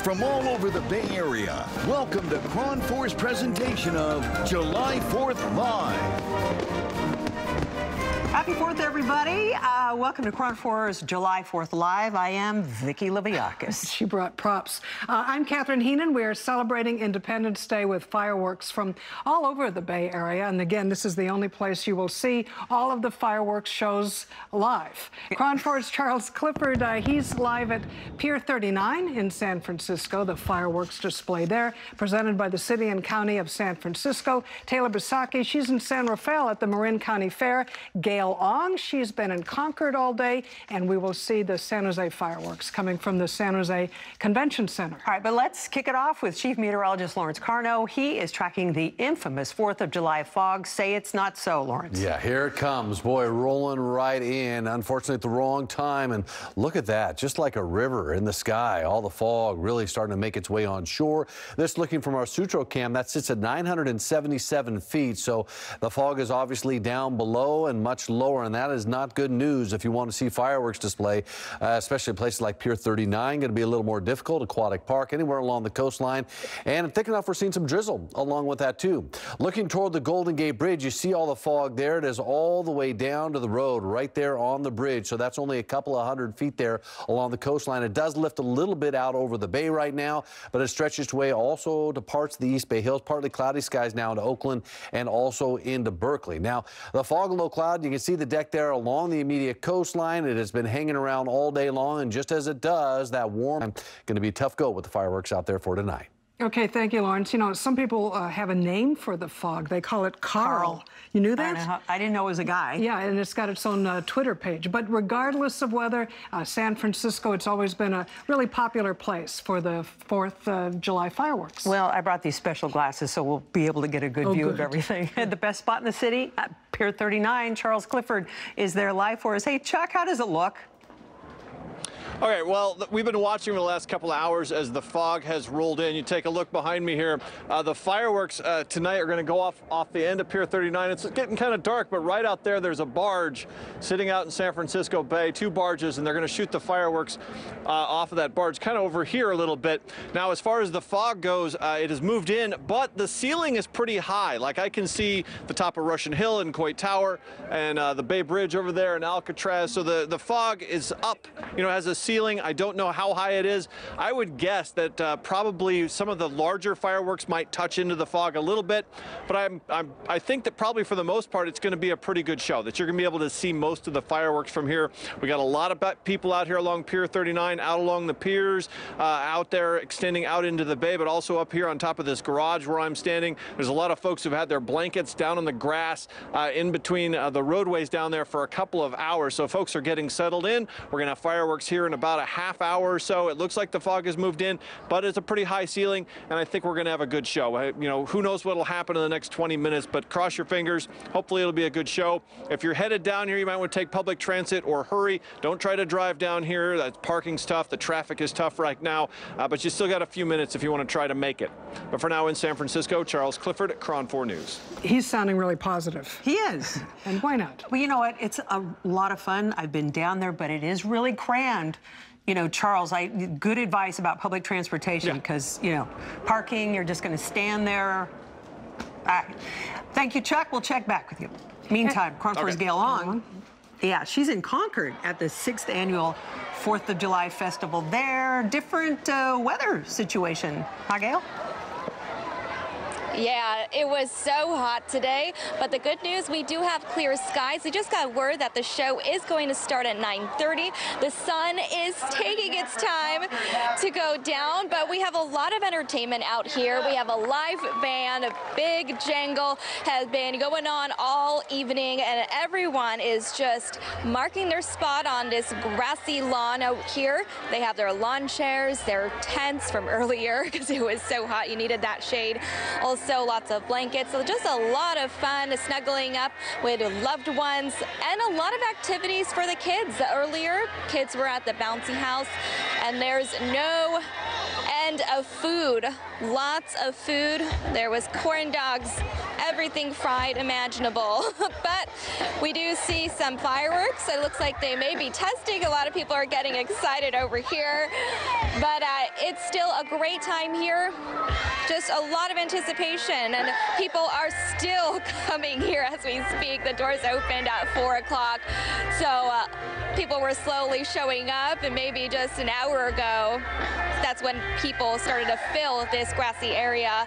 from all over the Bay Area. Welcome to KRON 4's presentation of July 4th Live. Happy 4th, everybody. Welcome to KRON 4's July 4th Live. I am Vicki Liviakis. She brought props. I'm Catherine Heenan. We are celebrating Independence Day with fireworks from all over the Bay Area. And again, this is the only place you will see all of the fireworks shows live. KRON 4's Charles Clifford, he's live at Pier 39 in San Francisco. The fireworks display there, presented by the City and County of San Francisco. Taylor Bisaki, she's in San Rafael at the Marin County Fair. Gail Ong, she's been in Concord all day, and we will see the San Jose fireworks coming from the San Jose Convention Center. All right, but let's kick it off with Chief Meteorologist Lawrence Carno. He is tracking the infamous 4th of July fog. Say it's not so, Lawrence. Yeah, here it comes. Boy, rolling right in. Unfortunately, at the wrong time. And look at that, just like a river in the sky. All the fog really starting to make its way on shore. This looking from our Sutro cam, that sits at 977 feet. So the fog is obviously down below and much lower, and that is not good news if you want to see fireworks display, especially places like Pier 39. Going to be a little more difficult. Aquatic Park, anywhere along the coastline. And thick enough we're seeing some drizzle along with that too. Looking toward the Golden Gate Bridge, you see all the fog there. It is all the way down to the road right there on the bridge. So that's only a couple of hundred feet there along the coastline. It does lift a little bit out over the bay right now, but it stretches away also to parts of the East Bay Hills. Partly cloudy skies now into Oakland and also into Berkeley. Now, the fog and low cloud, you can see the deck there along the immediate coastline. It has been hanging around all day long, and just as it does, that warm going to be a tough go with the fireworks out there for tonight. Okay, thank you, Lawrence. You know, some people have a name for the fog. They call it Carl. You knew that? I didn't know it was a guy. Yeah, and it's got its own Twitter page. But regardless of whether San Francisco, it's always been a really popular place for the 4th of July fireworks. Well, I brought these special glasses, so we'll be able to get a good view of everything. The best spot in the city, at Pier 39. Charles Clifford is there live for us. Hey, Chuck, how does it look? Okay, well, we've been watching for the last couple of hours as the fog has rolled in. You take a look behind me here. The fireworks tonight are going to go off the end of Pier 39. It's getting kind of dark, but right out there's a barge sitting out in San Francisco Bay, 2 barges, and they're going to shoot the fireworks off of that barge, kind of over here a little bit. Now, as far as the fog goes, it has moved in, but the ceiling is pretty high. Like, I can see the top of Russian Hill and Coit Tower and the Bay Bridge over there in Alcatraz. So the fog is up, you know, has a ceiling. I don't know how high it is. I would guess that probably some of the larger fireworks might touch into the fog a little bit, but I think that probably for the most part it's going to be a pretty good show, that you're going to be able to see most of the fireworks from here. We got a lot of people out here along Pier 39, out along the piers, out there extending out into the bay, but also up here on top of this garage where I'm standing. There's a lot of folks who've had their blankets down on the grass in between the roadways down there for a couple of hours. So folks are getting settled in. We're going to have fireworks here in about a half hour or so. It looks like the fog has moved in, but it's a pretty high ceiling, and I think we're going to have a good show. You know, who knows what will happen in the next 20 minutes, but cross your fingers. Hopefully it'll be a good show. If you're headed down here, you might want to take public transit or hurry. Don't try to drive down here. That parking's tough. The traffic is tough right now, but you still got a few minutes if you want to try to make it. But for now in San Francisco, Charles Clifford, KRON 4 News. He's sounding really positive. He is. And why not? Well, you know what? It's a lot of fun. I've been down there, but it is really crammed. You know, Charles, good advice about public transportation, because, you know, parking, you're just going to stand there. Thank you, Chuck. We'll check back with you. Meantime, KRON 4's Gail Ong. Yeah, she's in Concord at the 6th annual 4th of July festival there. Different weather situation. Huh, Gail? Yeah, it was so hot today, but the good news, we do have clear skies. We just got word that the show is going to start at 9:30. The sun is taking its time to go down, but we have a lot of entertainment out here. We have a live band, a big jangle has been going on all evening, and everyone is just marking their spot on this grassy lawn out here. They have their lawn chairs, their tents from earlier because it was so hot, you needed that shade. Also, lots of blankets, so just a lot of fun snuggling up with loved ones and a lot of activities for the kids. Earlier, kids were at the bouncy house, and there's no end of food. Lots of food. There was corn dogs everything fried imaginable. But we do see some fireworks. It looks like they may be testing. A lot of people are getting excited over here. But it's still a great time here. Just a lot of anticipation, and people are still coming here as we speak. The doors opened at 4 o'clock. So people were slowly showing up, and maybe just an hour ago, that's when people started to fill this grassy area.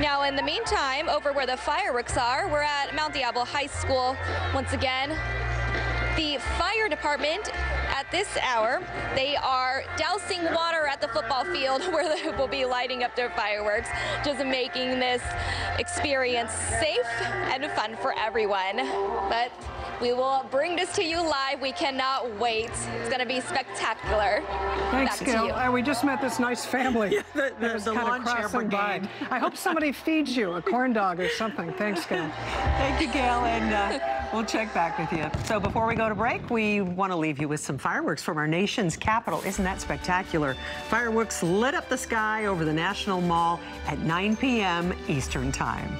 Now, in the meantime, over where the fireworks are, we're at Mount Diablo High School once again. The fire department at this hour, they are dousing water at the football field where they will be lighting up their fireworks, just making this experience safe and fun for everyone. But we will bring this to you live. We cannot wait. It's going to be spectacular. Thanks, Gail. We just met this nice family. Yeah, the lawn chair brigade. I hope somebody feeds you a corn dog or something. Thanks, Gail. Thank you, Gail, and we'll check back with you. So before we go to break, we want to leave you with some fireworks from our nation's capital. Isn't that spectacular? Fireworks lit up the sky over the National Mall at 9 p.m. Eastern Time.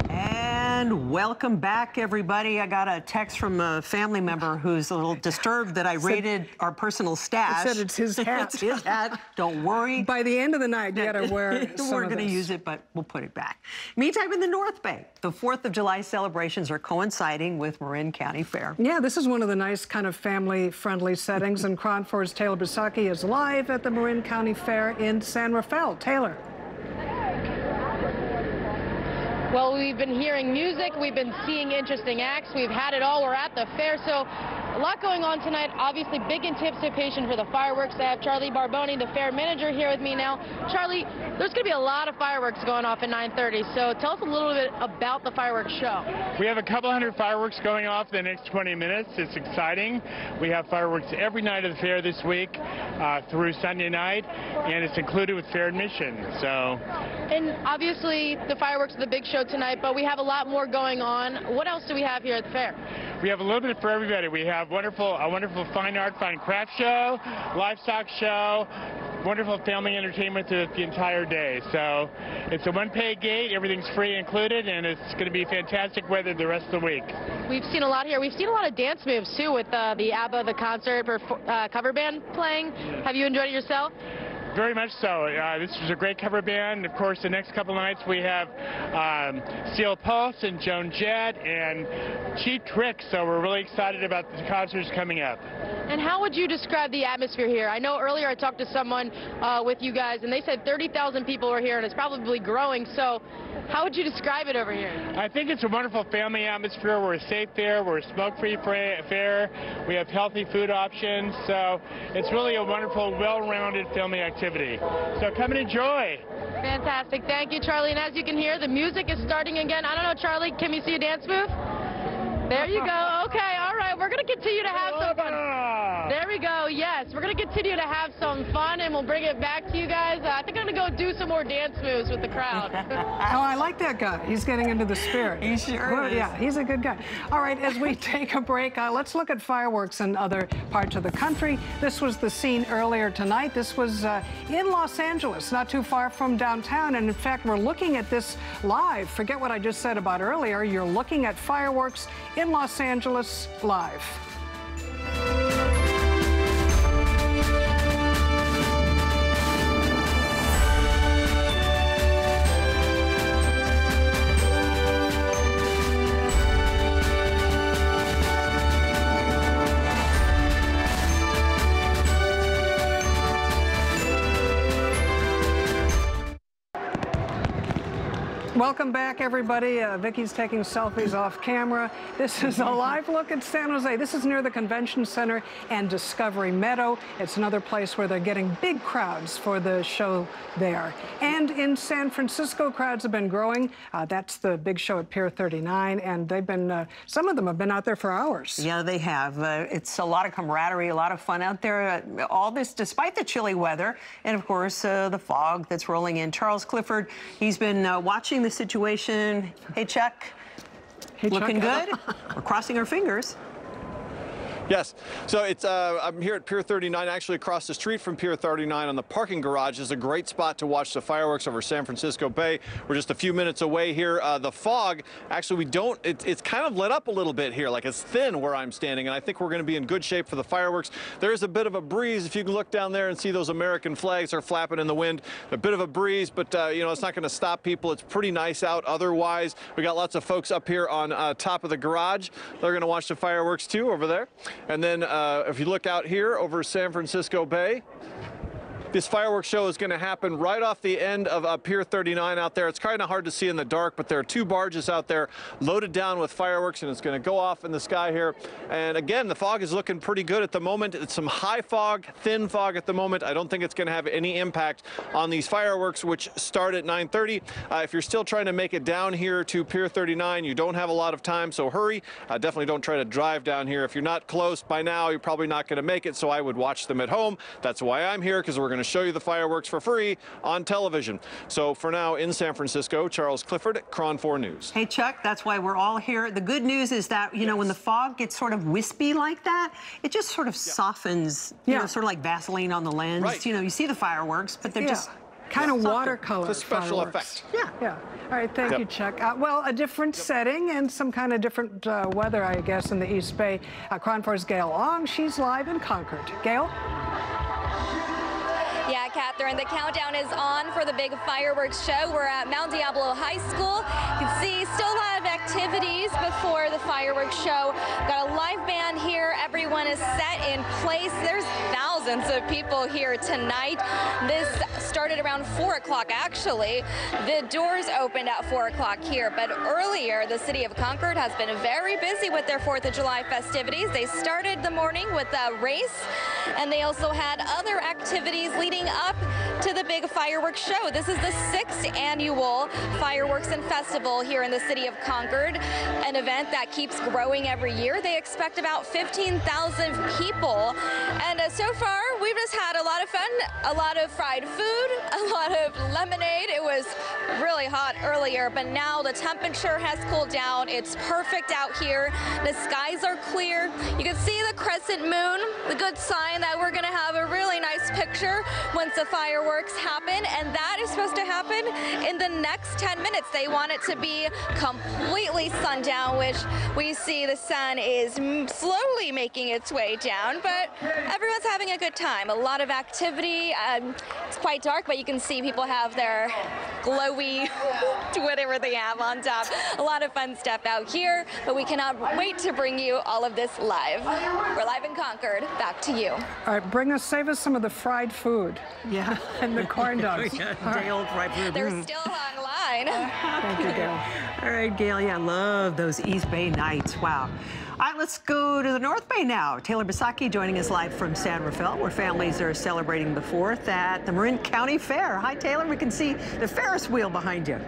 And welcome back, everybody. I got a text from a family member who's a little disturbed that I raided our personal stash. It said it's his hat. It's his hat. Don't worry. By the end of the night, you got to wear some We're of going to this. use it, but we'll put it back. Meantime, in the North Bay, the 4th of July celebrations are coinciding with Marin County Fair. Yeah, this is one of the nice kind of family-friendly settings, and KRON 4's Taylor Bisaki is live at the Marin County Fair in San Rafael. Taylor. Well, we've been hearing music, we've been seeing interesting acts, we've had it all. We're at the fair, so a lot going on tonight. Obviously, big anticipation for the fireworks. I have Charlie Barboni, the fair manager, here with me now. Charlie, there's going to be a lot of fireworks going off at 9:30, so tell us a little bit about the fireworks show. We have a couple hundred fireworks going off in the next 20 minutes. It's exciting. We have fireworks every night of the fair this week through Sunday night, and it's included with fair admission. And obviously, the fireworks are the big show tonight, but we have a lot more going on. What else do we have here at the fair? We have a little bit for everybody. We have a wonderful fine art, fine craft show, livestock show, wonderful family entertainment through the entire day. So it's a one-pay gate, everything's free included, and it's going to be fantastic weather the rest of the week. We've seen a lot here. We've seen a lot of dance moves too with the ABBA, the concert cover band playing. Have you enjoyed it yourself? Very much so. This was a great cover band. Of course, the next couple nights we have Steel Pulse and Joan Jett and Cheap Trick, so we're really excited about the concerts coming up. And how would you describe the atmosphere here? I know earlier I talked to someone with you guys, and they said 30,000 people were here, and it's probably growing. So how would you describe it over here? I think it's a wonderful family atmosphere. We're a safe fair. We're a smoke-free fair. We have healthy food options. So it's really a wonderful, well-rounded family activity. So come and enjoy. Fantastic. Thank you, Charlie. And as you can hear, the music is starting again. I don't know, Charlie, can we see a dance move? There you go. Okay, all right. We're going to continue to have some fun. There we go. Yes, we're going to continue to have some fun, and we'll bring it back to you guys. I think I'm going to go do some more dance moves with the crowd. Oh, I like that guy. He's getting into the spirit. He sure is. Yeah, he's a good guy. All right, as we take a break, let's look at fireworks in other parts of the country. This was the scene earlier tonight. This was in Los Angeles, not too far from downtown. And in fact, we're looking at this live. Forget what I just said about earlier. You're looking at fireworks in Los Angeles live. Welcome back, everybody. Vicky's taking selfies off camera. This is a live look at San Jose. This is near the Convention Center and Discovery Meadow. It's another place where they're getting big crowds for the show there. And in San Francisco, crowds have been growing. That's the big show at Pier 39, and they've been, some of them have been out there for hours. Yeah, they have. It's a lot of camaraderie, a lot of fun out there. All this despite the chilly weather and, of course, the fog that's rolling in. Charles Clifford, he's been watching the situation. Hey, Chuck. Hey, Looking Chuck. good? We're crossing our fingers. Yes. So it's I'm here at Pier 39, actually across the street from Pier 39 on the parking garage. Is a great spot to watch the fireworks over San Francisco Bay. We're just a few minutes away here. The fog, actually, it's kind of lit up a little bit here, like it's thin where I'm standing, and I think we're going to be in good shape for the fireworks. There is a bit of a breeze. If you can look down there and see those American flags are flapping in the wind. A bit of a breeze, but you know, it's not going to stop people. It's pretty nice out otherwise. We got lots of folks up here on top of the garage. They're going to watch the fireworks too over there. And then if you look out here over San Francisco Bay, this fireworks show is going to happen right off the end of Pier 39 out there. It's kind of hard to see in the dark, but there are 2 barges out there loaded down with fireworks, and it's going to go off in the sky here. And again, the fog is looking pretty good at the moment. It's some high fog, thin fog at the moment. I don't think it's going to have any impact on these fireworks, which start at 9:30. If you're still trying to make it down here to Pier 39, you don't have a lot of time, so hurry. Definitely don't try to drive down here. If you're not close by now, you're probably not going to make it, so I would watch them at home. That's why I'm here, because we're going to show you the fireworks for free on television. So for now in San Francisco, Charles Clifford, KRON 4 News. Hey, Chuck, that's why we're all here. The good news is that, you know, when the fog gets sort of wispy like that, it just sort of softens, you know, sort of like Vaseline on the lens. Right. You know, you see the fireworks, but they're just kind of watercolor. It's a special fireworks. effect. Yeah. All right, thank you, Chuck. Well, a different setting and some kind of different weather, I guess, in the East Bay. KRON 4's Gail Long. She's live in Concord. Gail? Yeah, Catherine, the countdown is on for the big fireworks show. We're at Mount Diablo High School. You can see still a lot of activities before the fireworks show. Got a live band here. Everyone is set in place. There's thousands of people here tonight. This started around 4 o'clock, actually. The doors opened at 4 o'clock here, but earlier, the city of Concord has been very busy with their 4th of July festivities. They started the morning with a race, and they also had other activities leading up to the big fireworks show. This is the 6th annual Fireworks and Festival here in the city of Concord, an event that keeps growing every year. They expect about 15,000 people, and so far we've just had a lot of fun, a lot of fried food, a lot of lemonade. It was really hot earlier, but now the temperature has cooled down. It's perfect out here. The skies are clear. You can see the crescent moon, the good sign that we're going to have a really nice picture once the fireworks happen, and that is supposed to happen in the next 10 minutes. They want it to be completely sundown, which we see the sun is slowly making its way down, but everyone's having a good time. A lot of activity. It's quite dark, but you can see people have their glowy whatever they have on top. A lot of fun stuff out here, but we cannot wait to bring you all of this live. We're live in Concord. Back to you. All right, save us some of the fried food. Yeah. And the corn dogs. Day old fried food. There's still a long line. Thank you, Gail. All right, Gail, yeah, I love those East Bay nights. Wow. All right, let's go to the North Bay now. Taylor Bisaki joining us live from San Rafael, where families are celebrating the 4th at the Marin County Fair. Hi, Taylor. We can see the Ferris wheel behind you.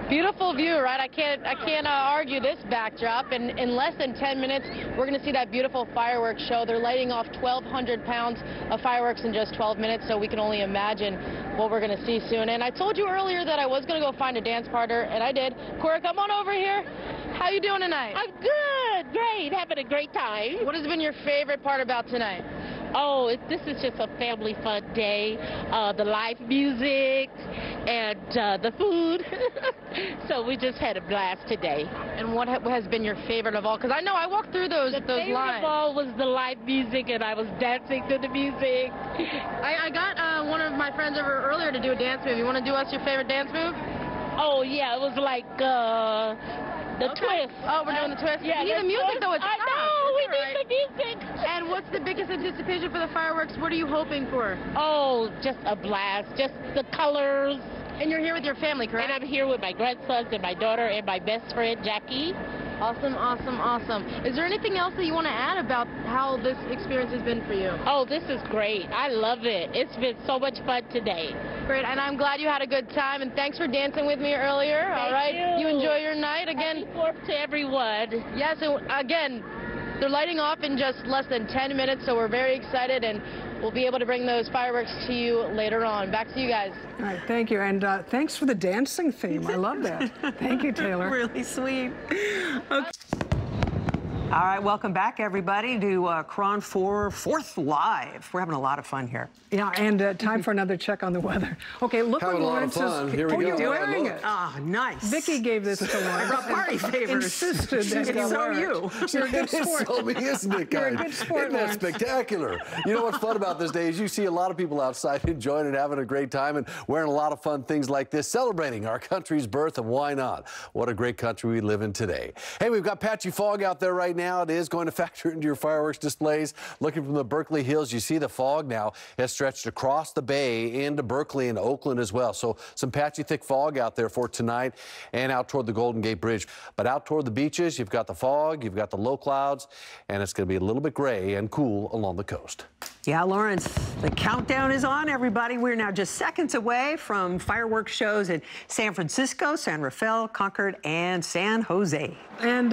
Beautiful view, right? I can't argue this backdrop. And in less than 10 minutes, we're going to see that beautiful fireworks show. They're lighting off 1,200 pounds of fireworks in just 12 minutes, so we can only imagine what we're going to see soon. And I told you earlier that I was going to go find a dance partner, and I did. Cora, come on over here. How you doing tonight? I'm good, great, having a great time. What has been your favorite part about tonight? Oh, this is just a family fun day. The live music and the food. So we just had a blast today. And what has been your favorite of all? Because I know I walked through those lines. The favorite of all was the live music, and I was dancing to the music. I got one of my friends over earlier to do a dance move. You want to do us your favorite dance move? Oh, yeah, it was like the twist. Oh, we're doing the twist? Yeah, we need the music, though. It's I know, we need the music. And what's the biggest anticipation for the fireworks? What are you hoping for? Oh, just a blast. Just the colors. And you're here with your family, correct? And I'm here with my grandsons and my daughter and my best friend, Jackie. Awesome, awesome, awesome. Is there anything else that you want to add about how this experience has been for you? Oh, this is great. I love it. It's been so much fun today. Great, and I'm glad you had a good time, and thanks for dancing with me earlier. All right, you enjoy your night. Again, Happy 4th to everyone. Yes, and again, they're lighting off in just less than 10 minutes, so we're very excited, and we'll be able to bring those fireworks to you later on. Back to you guys. All right, thank you, and thanks for the dancing theme. I love that. Thank you, Taylor. Really sweet. Okay. All right, welcome back, everybody, to KRON 4 4th Live. We're having a lot of fun here. Yeah, and time for another check on the weather. Okay, look what Lawrence is. Here we go. You're wearing it. Ah, nice. Vicky gave this to Lawrence. I brought party favors. Insisted that you so wear you. it. You're a good sport. So me, isn't it, You're a guys? good sport, Isn't that Lawrence. spectacular? You know what's fun about this day is you see a lot of people outside enjoying and having a great time and wearing a lot of fun things like this, celebrating our country's birth, and why not? What a great country we live in today. Hey, we've got patchy fog out there right now. It is going to factor into your fireworks displays. Looking from the Berkeley Hills, you see the fog now has stretched across the bay into Berkeley and Oakland as well. So some patchy thick fog out there for tonight and out toward the Golden Gate Bridge. But out toward the beaches, you've got the fog, you've got the low clouds, and it's going to be a little bit gray and cool along the coast. Yeah, Lawrence, the countdown is on, everybody. We're now just seconds away from fireworks shows in San Francisco, San Rafael, Concord, and San Jose. And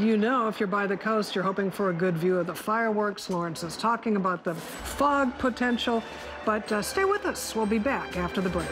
you know, if you're by the coast, you're hoping for a good view of the fireworks. Lawrence is talking about the fog potential, but stay with us. We'll be back after the break.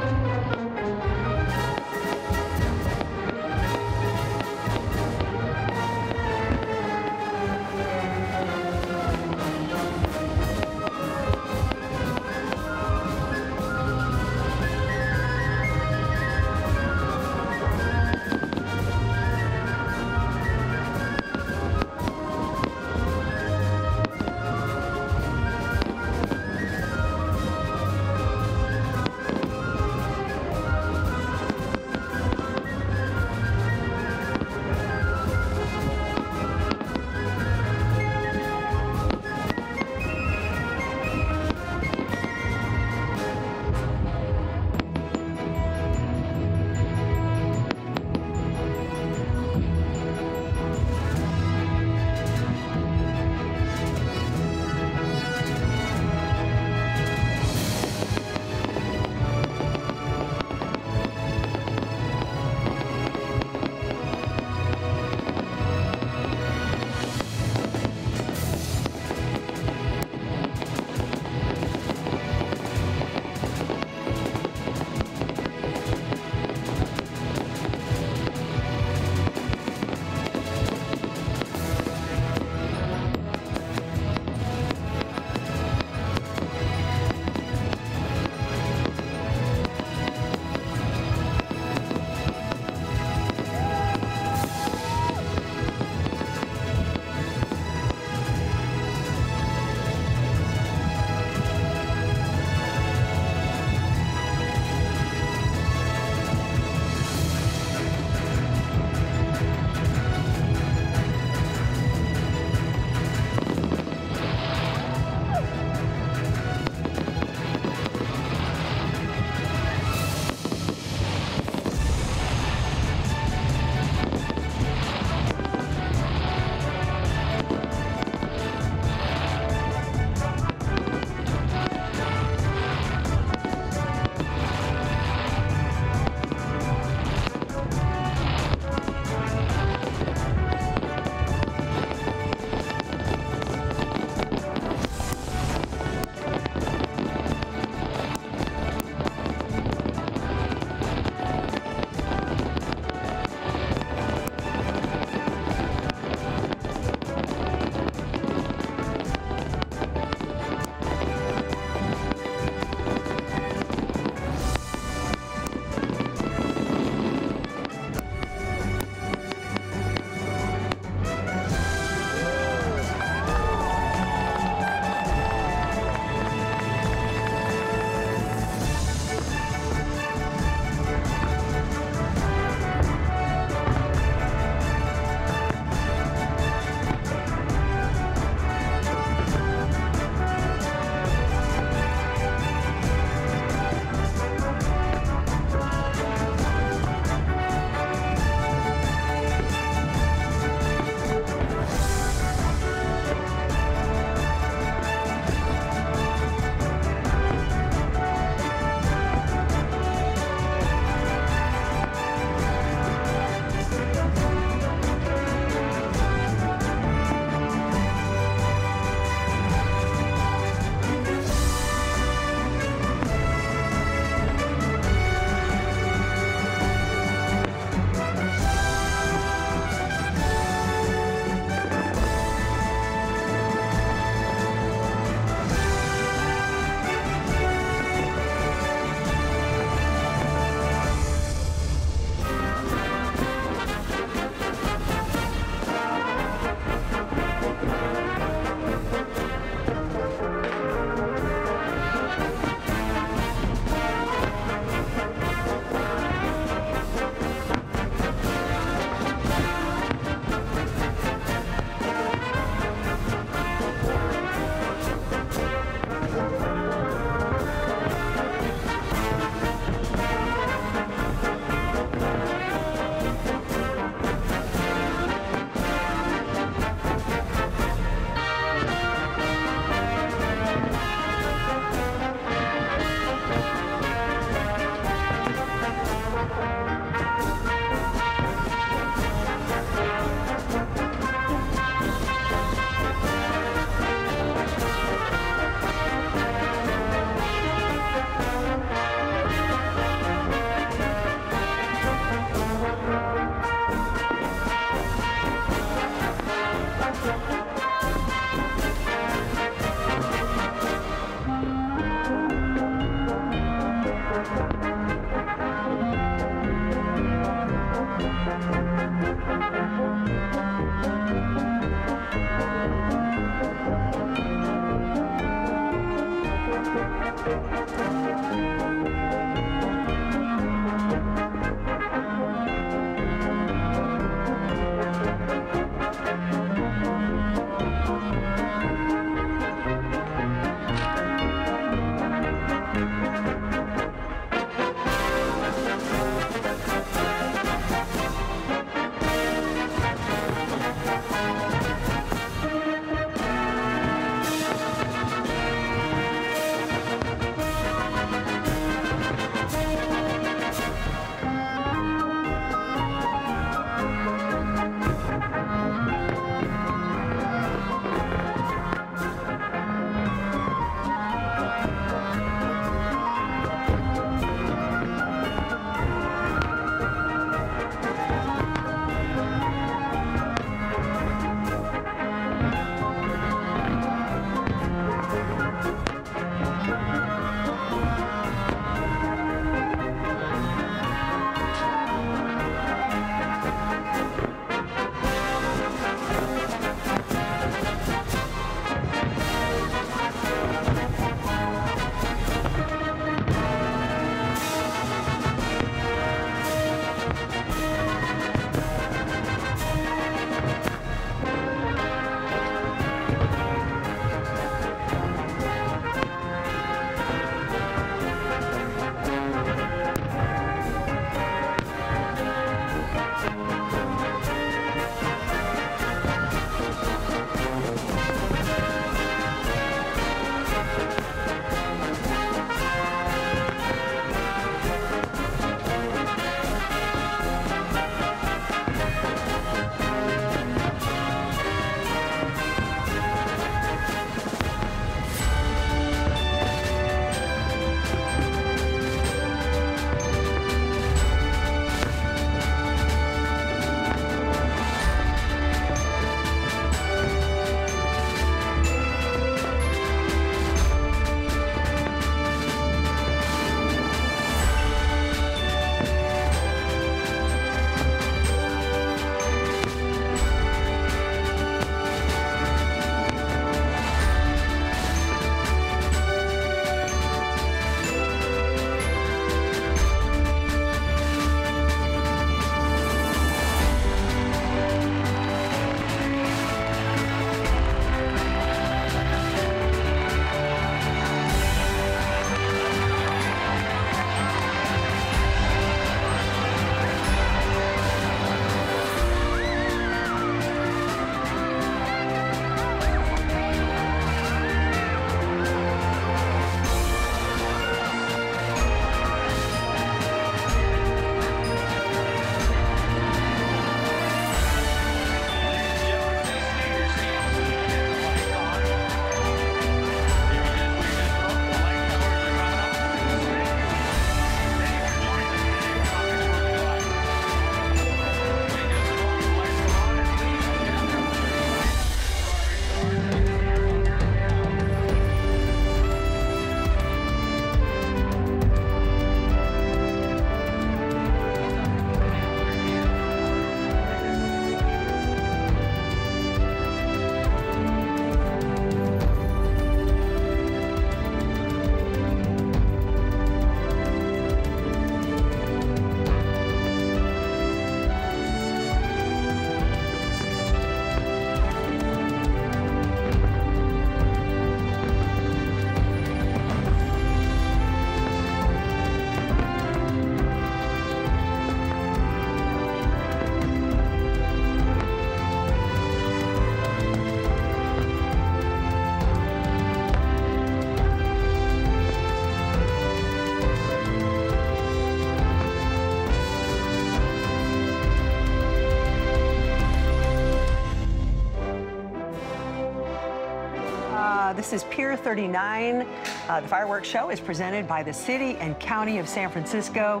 This is Pier 39. The fireworks show is presented by the City and County of San Francisco.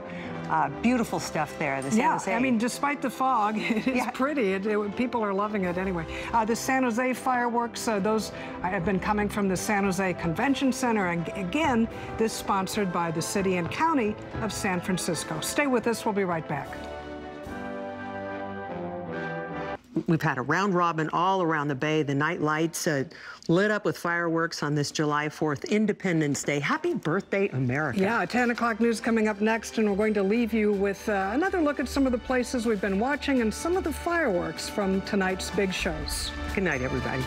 Beautiful stuff there. The San Jose. I mean, despite the fog, it is pretty. People are loving it anyway. The San Jose fireworks, those have been coming from the San Jose Convention Center. And again, this sponsored by the City and County of San Francisco. Stay with us. We'll be right back. We've had a round robin all around the Bay. The night lights lit up with fireworks on this July 4th, Independence Day. Happy birthday, America. Yeah, 10 o'clock news coming up next, and we're going to leave you with another look at some of the places we've been watching and some of the fireworks from tonight's big shows. Good night, everybody.